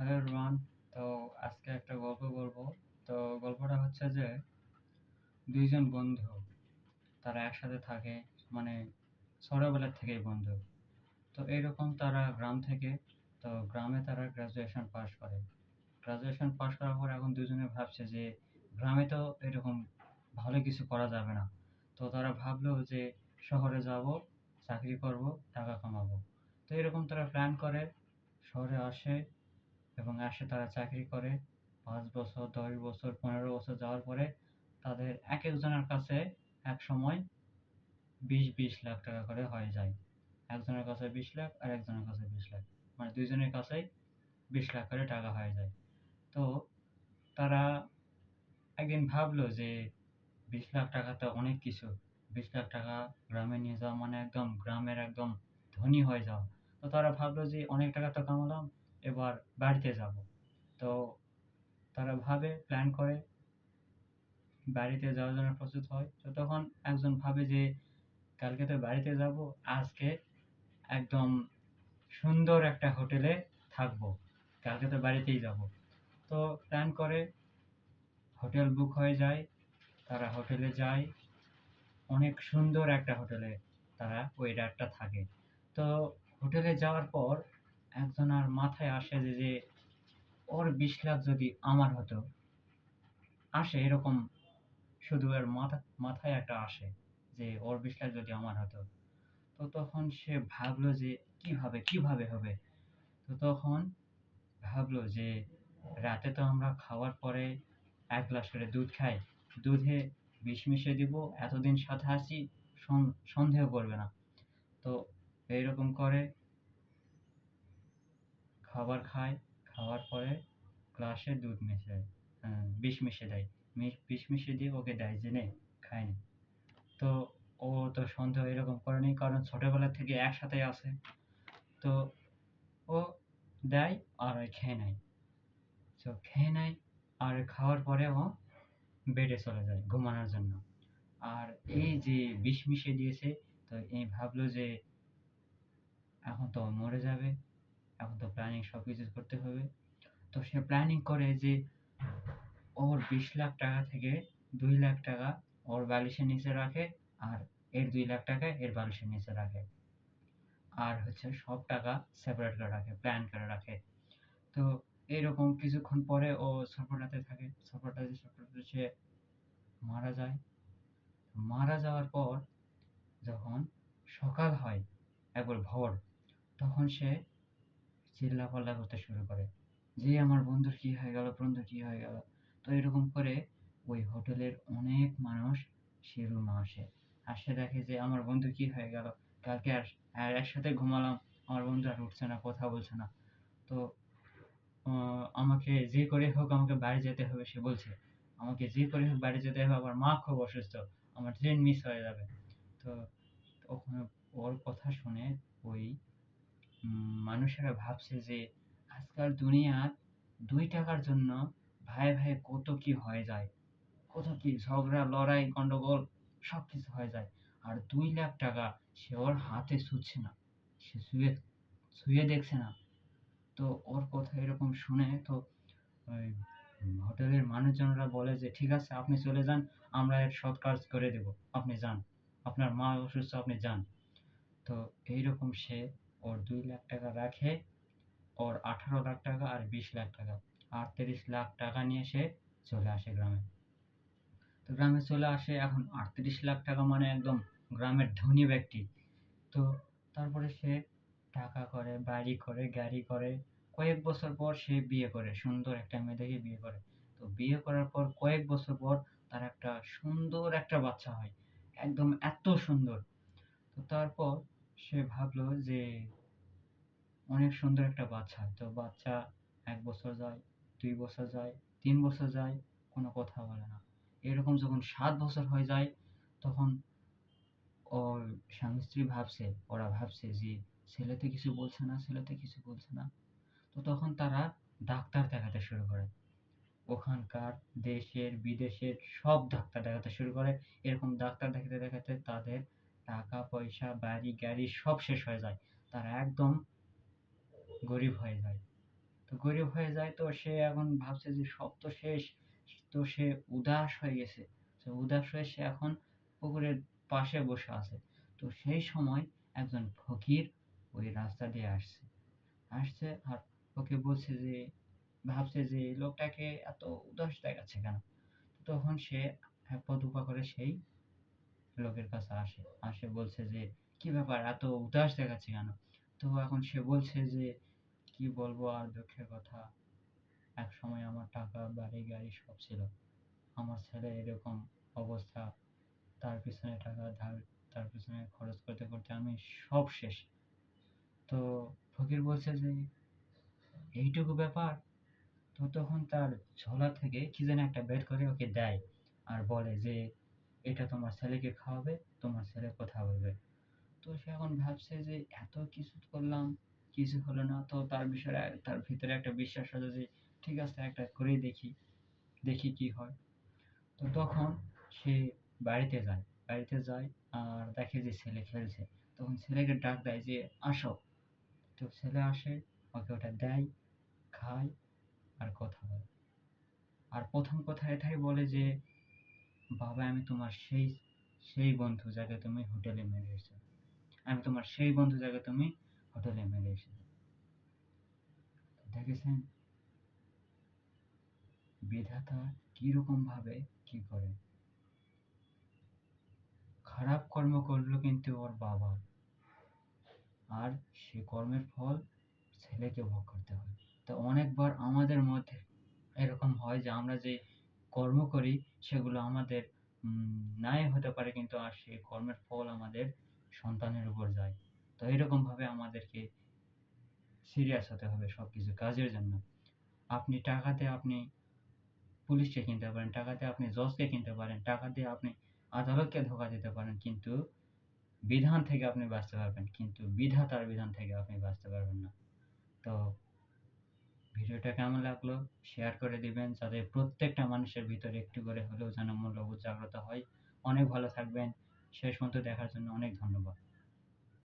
Hello everyone. তো আজকে একটা গল্প বলবো। তো গল্পটা হচ্ছে যে ২ জন বন্ধু তারা একসাথে থাকে, মানে ছোটবেলার থেকেই বন্ধু। তো এইরকম তারা গ্রাম থেকে, তো গ্রামে তারা গ্র্যাজুয়েশন পাস করে। গ্র্যাজুয়েশন পাস করার পর এখন দুজনে ভাবছে যে গ্রামে তো এরকম ভালো কিছু করা যাবে না। তো তারা ভাবলো যে শহরে যাব, চাকরি করব, টাকা কামাবো। তো এরকম তারা প্ল্যান করে শহরে আসে এবং আসে তারা চাকরি করে ৫ বছর, ১০ বছর, ১৫ বছর যাওয়ার পরে তাদের একেকজনের কাছে একসময় ২০ লাখ টাকা করে হয়ে যায়। একজনের কাছে ২০ লাখ আর একজনের কাছে ২০ লাখ। মানে ২ জনের কাছেই ২০ লাখ করে টাকা হয়ে যায়। তো তারা একদিন ভাবলো যে ২০ লাখ টাকা তো অনেক কিছু। ২০ লাখ টাকা গ্রামে নিয়ে যাওয়া মানে একদম গ্রামের একদম ধনী হয়ে যাওয়া। তো তারা ভাবলো যে অনেক টাকা তো কামালাম, এবার বাড়িতে যাব। তো তারা ভাবে, প্ল্যান করে বাড়িতে যাওয়ার জন্য প্রস্তুত হয়। তো তখন একজন ভাবে যে কালকে তো বাড়িতে যাব, আজকে একদম সুন্দর একটা হোটেলে থাকবো। কালকে তো বাড়িতেই যাব। তো প্ল্যান করে হোটেল বুক হয়ে যায়। তারা হোটেলে যায়। অনেক সুন্দর একটা হোটেলে তারা ওই রাতটা থাকে। তো হোটেলে যাওয়ার পর একজনার মাথায় আসে যে ওর ২০ লাখ যদি আমার হতো। আসে এরকম, শুধু এর মাথায় একটা আসে যে ওর ২০ লাখ যদি আমার হতো। তো তখন সে ভাবলো যে কিভাবে হবে? তো তখন ভাবলো যে রাতে তো আমরা খাওয়ার পরে ১ গ্লাস করে দুধ খাই। দুধে বিষ মিশিয়ে দিব, এতদিন সাথে আছি, সন্দেহ করবে না। তো এইরকম করে খাবার খায়, খাওয়ার পরে গ্লাসে দুধ মিশায়, বিষ মিশিয়ে দেয়। বিষ মিশিয়ে দিয়ে ওকে দেয় যে নে, খায় নে। তো ও তো সন্দেহ এরকম করেনি, কারণ ছোটবেলা থেকে একসাথে আছে। তো ও দেয় আর খেয়ে নেয়। তো খেয়ে নেয় আর খাওয়ার পরে ও বেডে চলে যায় ঘুমানোর জন্য। আর এই যে বিষ মিশিয়ে দিয়েছে, তো এই ভাবলো যে এখন তো ও মরে যাবে, এখন তো প্ল্যানিং সবকিছু করতে হবে। তো সে প্ল্যানিং করে যে ওর ২০ লাখ টাকা থেকে ২ লাখ টাকা ওর বালিশের নিচে রাখে, আর এর ২ লাখ টাকা এর বালিশের নিচে রাখে। আর হচ্ছে সব টাকা সেপারেট করে রাখে, প্ল্যান করে রাখে। তো এইরকম কিছুক্ষণ পরে ও সফরটাতে থাকে, সফরটাতে সে মারা যায়। মারা যাওয়ার পর যখন সকাল হয়, একবার ভোর, তখন সে চিল্লাপাল্লা করতে শুরু করে যে আমার বন্ধুর কি হয়ে গেল, বন্ধুর কি হয়ে গেল। তো এরকম করে ওই হোটেলের অনেক মানুষ সে রুমে আসে, আসে দেখে যে আমার বন্ধুর কি হয়ে গেল, কালকে আর একসাথে ঘুমালাম, আমার বন্ধু আর উঠছে না, কথা বলছে না। তো আমাকে যে করে হোক আমাকে বাড়ি যেতে হবে, সে বলছে আমাকে যে করে হোক বাড়ি যেতে হবে, আমার মা খুব অসুস্থ, আমার ট্রেন মিস হয়ে যাবে। তো ওখানে ওর কথা শুনে ওই মানুষেরা ভাবছে যে আজকাল দুনিয়ার ২ টাকার জন্য ভাইয়ে ভাইয়ে কত কি হয়ে যায়, কত কি ঝগড়া, লড়াই, গন্ডগোল সবকিছু হয়ে যায়। আর ২ লাখ টাকা সে ওর হাতে ছুঁচ্ছে না, সে ছুঁয়ে দেখছে না। তো ওর কথা এরকম শুনে তো ওই হোটেলের মানুষজনরা বলে যে ঠিক আছে আপনি চলে যান, আমরা এর সৎ কাজ করে দেব, আপনি যান, আপনার মা অসুস্থ, আপনি যান। তো এইরকম সে ওর ২ লাখ টাকা রাখে, ওর ১৮ লাখ টাকা আর ২০ লাখ টাকা, ৩৮ লাখ টাকা নিয়ে সে চলে আসে গ্রামে। তো গ্রামে চলে আসে, এখন ৩৮ লাখ টাকা মানে একদম গ্রামের ধনী ব্যক্তি। তো তারপরে সে টাকা করে, বাড়ি করে, গাড়ি করে। কয়েক বছর পর সে বিয়ে করে, সুন্দর একটা মেয়ে দেখে বিয়ে করে। তো বিয়ে করার পর কয়েক বছর পর তার একটা সুন্দর একটা বাচ্চা হয়, একদম এত সুন্দর। তো তারপর সে ভাবলো যে অনেক সুন্দর একটা বাচ্চা, তো বাচ্চা ১ বছর যায়, ২ বছর যায়, ৩ বছর যায়, কোনো কথা বলে না। এরকম যখন ৭ বছর হয়ে যায়, তখন ওর স্বামী-স্ত্রী ওরা ভাবছে যে ছেলে তো কিছু বলছে না, ছেলে তো কিছু বলছে না। তো তখন তারা ডাক্তার দেখাতে শুরু করে। ওখানকার দেশের, বিদেশের সব ডাক্তার দেখাতে শুরু করে। এরকম ডাক্তার দেখাতে দেখাতে তাদের টাকা পয়সা, বাড়ি গাড়ি সব শেষ হয়ে যায়। তারা একদম গরিব হয়ে যায়। তো গরিব হয়ে যায়, তো সে এখন ভাবছে যে সব তো শেষ। তো সে উদাস হয়ে গেছে। তো উদাস হয়ে সে এখন পুকুরের পাশে বসে আছে। তো সেই সময় একজন ফকির ওই রাস্তা দিয়ে আসছে। আসছে আর ওকে বলছে যে, ভাবছে যে এই লোকটাকে এত উদাস দেখাচ্ছে কেন? তখন সে এক পা দুপা করে সেই লোকের কাছে আসে। আসে বলছে যে, কি ব্যাপার এত উদাস দেখাচ্ছে কেন? তো এখন সে বলছে যে, কি বলবো আর দুঃখের কথা, একসময় আমার টাকা, বাড়ি, গাড়ি সব ছিল। আমার ছেলে এরকম অবস্থা, তার পিছনে টাকা ধার, তার পিছনে খরচ করতে করতে আমি সব শেষ। তো ফকির বলছে যে, এইটুকু ব্যাপার? তো তখন তার ঝোলা থেকে কি যেন একটা বের করে ওকে দেয় আর বলে যে, এটা তোমার ছেলেকে খাওয়াবে, তোমার ছেলে কথা বলবে। তো সে এখন ভাবছে যে এত কিছু করলাম, কিছু হলো না। তো তার বিষয়ে তার ভিতরে একটা বিশ্বাস হলো যে ঠিক আছে একটা করেই দেখি, দেখি কি হয়। তো তখন সে বাড়িতে যায়। বাড়িতে যায় আর দেখে যে ছেলে খেলছে। তখন ছেলেকে ডাক দেয় যে আসো। তো ছেলে আসে, ওকে ওটা দেয়, খায় আর কথা বলে। আর প্রথম কথা এটাই বলে যে, বাবা আমি তোমার সেই সেই বন্ধু যাকে তুমি হোটেলে মেরে এসেছো। আমি তোমার সেই বন্ধু যাকে তুমি হোটেলে মেরে এসেছো। দেখেছেন বিধাতা কিরকম ভাবে কি করে। খারাপ কর্ম করলো কিন্তু ওর বাবা, আর সে কর্মের ফল ছেলেকে ভোগ করতে হয়। তো অনেকবার আমাদের মধ্যে এরকম হয় যে আমরা যে কর্ম করি সেগুলো আমাদের ন্যায় হতে পারে, কিন্তু আর সেই কর্মের ফল আমাদের সন্তানের উপর যায়। তো এরকম ভাবে আমাদেরকে সিরিয়াস হতে হবে সবকিছু কাজের জন্য। আপনি টাকা দিয়ে আপনি পুলিশকে কিনতে পারেন, টাকা দিয়ে আপনি জজকে কিনতে পারেন, টাকা দিয়ে আপনি আদালতকে ধোঁকা দিতে পারেন, কিন্তু বিধান থেকে আপনি বাঁচতে পারবেন, কিন্তু বিধাতার বিধান থেকে আপনি বাঁচতে পারবেন না। তো ভিডিওটা কেমন লাগলো শেয়ার করে দিবেন, যাতে প্রত্যেকটা মানুষের ভিতরে একটু করে হলেও যেন মূল্যবোধ জাগ্রত হয়। অনেক ভালো থাকবেন। শেষ পর্যন্ত দেখার জন্য অনেক ধন্যবাদ।